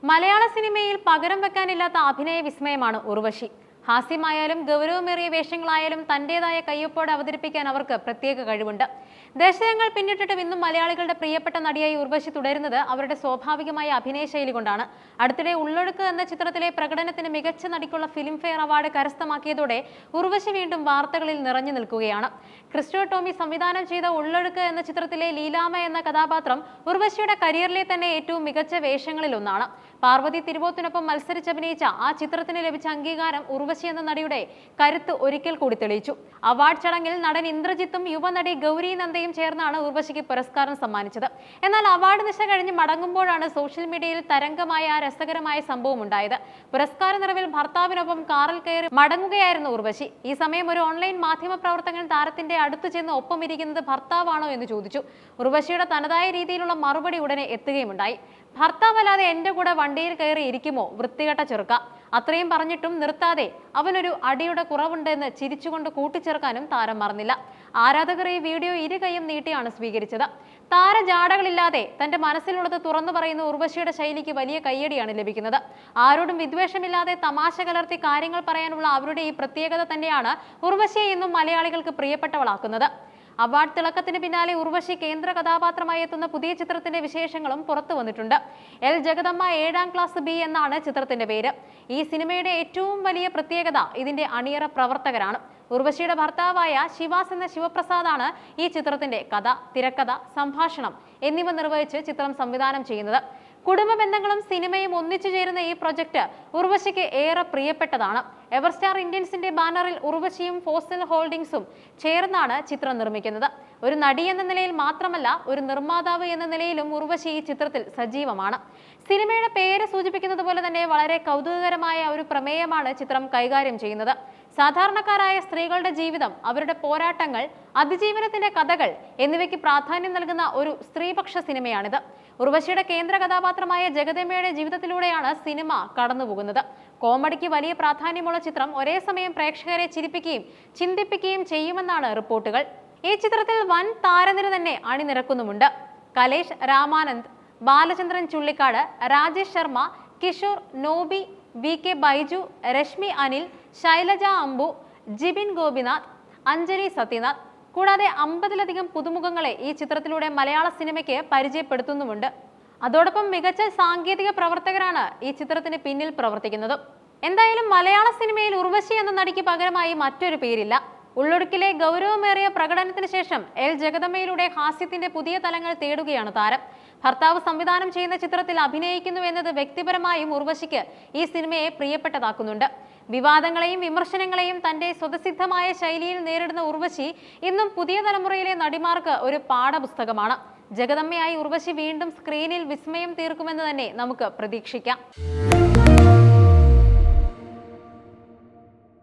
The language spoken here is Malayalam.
മലയാള സിനിമയിൽ പകരം വെക്കാനില്ലാത്ത അഭിനയ വിസ്മയമാണ് ഉർവശി. ഹാസ്യമായാലും ഗൗരവമേറിയ വേഷങ്ങളായാലും തന്റേതായ കയ്യൊപ്പോടെ അവതരിപ്പിക്കാൻ അവർക്ക് പ്രത്യേക കഴിവുണ്ട്. ദശകങ്ങൾ പിന്നിട്ടിട്ടും ഇന്നും മലയാളികളുടെ പ്രിയപ്പെട്ട നടിയായി ഉർവശി തുടരുന്നത് അവരുടെ സ്വാഭാവികമായ അഭിനയ ശൈലി കൊണ്ടാണ്. അടുത്തിടെ ഉള്ളൊഴുക്ക് എന്ന ചിത്രത്തിലെ പ്രകടനത്തിന് മികച്ച നടിക്കുള്ള ഫിലിംഫെയർ അവാർഡ് കരസ്ഥമാക്കിയതോടെ ഉർവശി വീണ്ടും വാർത്തകളിൽ നിറഞ്ഞു നിൽക്കുകയാണ്. ക്രിസ്റ്റോ ടോമി സംവിധാനം ചെയ്ത ഉള്ളൊഴുക്ക് എന്ന ചിത്രത്തിലെ ലീലാമ്മ എന്ന കഥാപാത്രം ഉർവശിയുടെ കരിയറിലെ തന്നെ ഏറ്റവും മികച്ച വേഷങ്ങളിൽ ഒന്നാണ്. പാർവതി തിരുവോത്തിനൊപ്പം മത്സരിച്ചഭിനയിച്ച ആ ചിത്രത്തിന് ലഭിച്ച അംഗീകാരം ഉർവശി എന്ന നടിയുടെ കരുത്ത് ഒരിക്കൽ കൂടി തെളിയിച്ചു. അവാർഡ് ചടങ്ങിൽ നടൻ ഇന്ദ്രജിത്തും യുവനടി ഗൗരി നന്ദയും ചേർന്നാണ് ഉർവശിക്ക് പുരസ്കാരം സമ്മാനിച്ചത്. എന്നാൽ അവാർഡ് നിശ കഴിഞ്ഞ് മടങ്ങുമ്പോഴാണ് സോഷ്യൽ മീഡിയയിൽ തരംഗമായ രസകരമായ സംഭവം ഉണ്ടായത്. പുരസ്കാര നിറവിൽ ഭർത്താവിനൊപ്പം കാറിൽ കയറി മടങ്ങുകയായിരുന്നു ഉർവശി. ഈ സമയം ഒരു ഓൺലൈൻ മാധ്യമ പ്രവർത്തകൻ താരത്തിന്റെ അടുത്ത് ചെന്ന് ഒപ്പം ഇരിക്കുന്നത് ഭർത്താവാണോ എന്ന് ചോദിച്ചു. ഉർവശിയുടെ തനതായ രീതിയിലുള്ള മറുപടി ഉടനെ എത്തുകയുമുണ്ടായി. ഭർത്താവല്ലാതെ എന്റെ കൂടെ വണ്ടിയിൽ കയറി ഇരിക്കുമോ വൃത്തികെട്ട ചെറുക്ക. അത്രയും പറഞ്ഞിട്ടും നിർത്താതെ അവനൊരു അടിയുടെ കുറവുണ്ടെന്ന് ചിരിച്ചുകൊണ്ട് കൂട്ടിച്ചേർക്കാനും താരം മറന്നില്ല. ആരാധകർ ഈ വീഡിയോ ഇരു കൈയും നീട്ടിയാണ് സ്വീകരിച്ചത്. താരജാടകളില്ലാതെ തന്റെ മനസ്സിലുള്ളത് തുറന്നു പറയുന്ന ഉർവശിയുടെ ശൈലിക്ക് വലിയ കയ്യടിയാണ് ലഭിക്കുന്നത്. ആരോടും വിദ്വേഷമില്ലാതെ തമാശ കലർത്തി കാര്യങ്ങൾ പറയാനുള്ള അവരുടെ ഈ പ്രത്യേകത തന്നെയാണ് ഉർവശിയെ ഇന്നും മലയാളികൾക്ക് പ്രിയപ്പെട്ടവളാക്കുന്നത്. അവാർഡ് തിളക്കത്തിന് പിന്നാലെ ഉർവശി കേന്ദ്ര കഥാപാത്രമായി എത്തുന്ന പുതിയ ചിത്രത്തിന്റെ വിശേഷങ്ങളും പുറത്തു വന്നിട്ടുണ്ട്. എൽ ജഗദമ്മ 7ാം ക്ലാസ് ബി എന്നാണ് ചിത്രത്തിന്റെ പേര്. ഈ സിനിമയുടെ ഏറ്റവും വലിയ പ്രത്യേകത ഇതിന്റെ അണിയറ പ്രവർത്തകരാണ്. ഉർവശിയുടെ ഭർത്താവായ ശിവാസ് എന്ന ശിവപ്രസാദാണ് ഈ ചിത്രത്തിന്റെ കഥ, തിരക്കഥ, സംഭാഷണം എന്നിവ നിർവഹിച്ച് ചിത്രം സംവിധാനം ചെയ്യുന്നത്. കുടുംബ ബന്ധങ്ങളും സിനിമയും ഒന്നിച്ചു ചേരുന്ന ഈ പ്രൊജക്ട് ഉർവശിക്ക് ഏറെ പ്രിയപ്പെട്ടതാണ്. എവർസ്റ്റാർ ഇന്ത്യൻസിന്റെ ബാനറിൽ ഉർവശിയും ഫോസൽ ഹോൾഡിംഗ്സും ചേർന്നാണ് ചിത്രം നിർമ്മിക്കുന്നത്. ഒരു നടി എന്ന നിലയിൽ മാത്രമല്ല, ഒരു നിർമ്മാതാവ് എന്ന നിലയിലും ഉർവശി ഈ ചിത്രത്തിൽ സജീവമാണ്. സിനിമയുടെ പേര് സൂചിപ്പിക്കുന്നത് പോലെ തന്നെ വളരെ കൗതുകകരമായ ഒരു പ്രമേയമാണ് ചിത്രം കൈകാര്യം ചെയ്യുന്നത്. സാധാരണക്കാരായ സ്ത്രീകളുടെ ജീവിതം, അവരുടെ പോരാട്ടങ്ങൾ, അതിജീവനത്തിന്റെ കഥകൾ എന്നിവയ്ക്ക് പ്രാധാന്യം നൽകുന്ന ഒരു സ്ത്രീപക്ഷ സിനിമയാണിത്. ഉർവശിയുടെ കേന്ദ്ര കഥാപാത്രമായ ജഗദമ്മയുടെ ജീവിതത്തിലൂടെയാണ് സിനിമ കടന്നുപോകുന്നത്. കോമഡിക്ക് വലിയ പ്രാധാന്യമുള്ള ചിത്രം ഒരേ സമയം പ്രേക്ഷകരെ ചിരിപ്പിക്കുകയും ചിന്തിപ്പിക്കുകയും ചെയ്യുമെന്നാണ് റിപ്പോർട്ടുകൾ. ഈ ചിത്രത്തിൽ വൻ താരനിര തന്നെ അണിനിരക്കുന്നുമുണ്ട്. കലേഷ് രാമാനന്ദ്, ബാലചന്ദ്രൻ ചുള്ളിക്കാട്, രാജേഷ് ശർമ്മ, കിഷോർ, നോബി, VK ബൈജു, രശ്മി അനിൽ, ശൈലജ അംബു, ജിബിൻ ഗോപിനാഥ്, അഞ്ജലി സത്യനാഥ് കൂടാതെ 50ലധികം പുതുമുഖങ്ങളെ ഈ ചിത്രത്തിലൂടെ മലയാള സിനിമയ്ക്ക് പരിചയപ്പെടുത്തുന്നുമുണ്ട്. അതോടൊപ്പം മികച്ച സാങ്കേതിക പ്രവർത്തകരാണ് ഈ ചിത്രത്തിന് പിന്നിൽ പ്രവർത്തിക്കുന്നത്. എന്തായാലും മലയാള സിനിമയിൽ ഉർവശി എന്ന നടിക്ക് പകരമായി മറ്റൊരു പേരില്ല. ഉള്ളൊടുക്കിലെ ഗൗരവമേറിയ പ്രകടനത്തിന് ശേഷം എൽ ജഗദമ്മയിലൂടെ ഹാസ്യത്തിന്റെ പുതിയ തലങ്ങൾ തേടുകയാണ് താരം. ഭർത്താവ് സംവിധാനം ചെയ്യുന്ന ചിത്രത്തിൽ അഭിനയിക്കുന്നു എന്നത് വ്യക്തിപരമായും ഉർവശിക്ക് ഈ സിനിമയെ പ്രിയപ്പെട്ടതാക്കുന്നുണ്ട്. വിവാദങ്ങളെയും വിമർശനങ്ങളെയും തന്റെ സ്വതസിദ്ധമായ ശൈലിയിൽ നേരിടുന്ന ഉർവശി ഇന്നും പുതിയ തലമുറയിലെ നടിമാർക്ക് ഒരു പാഠപുസ്തകമാണ്. ജഗദമ്മയായി ഉർവശി വീണ്ടും സ്ക്രീനിൽ വിസ്മയം തീർക്കുമെന്ന് തന്നെ നമുക്ക് പ്രതീക്ഷിക്കാം.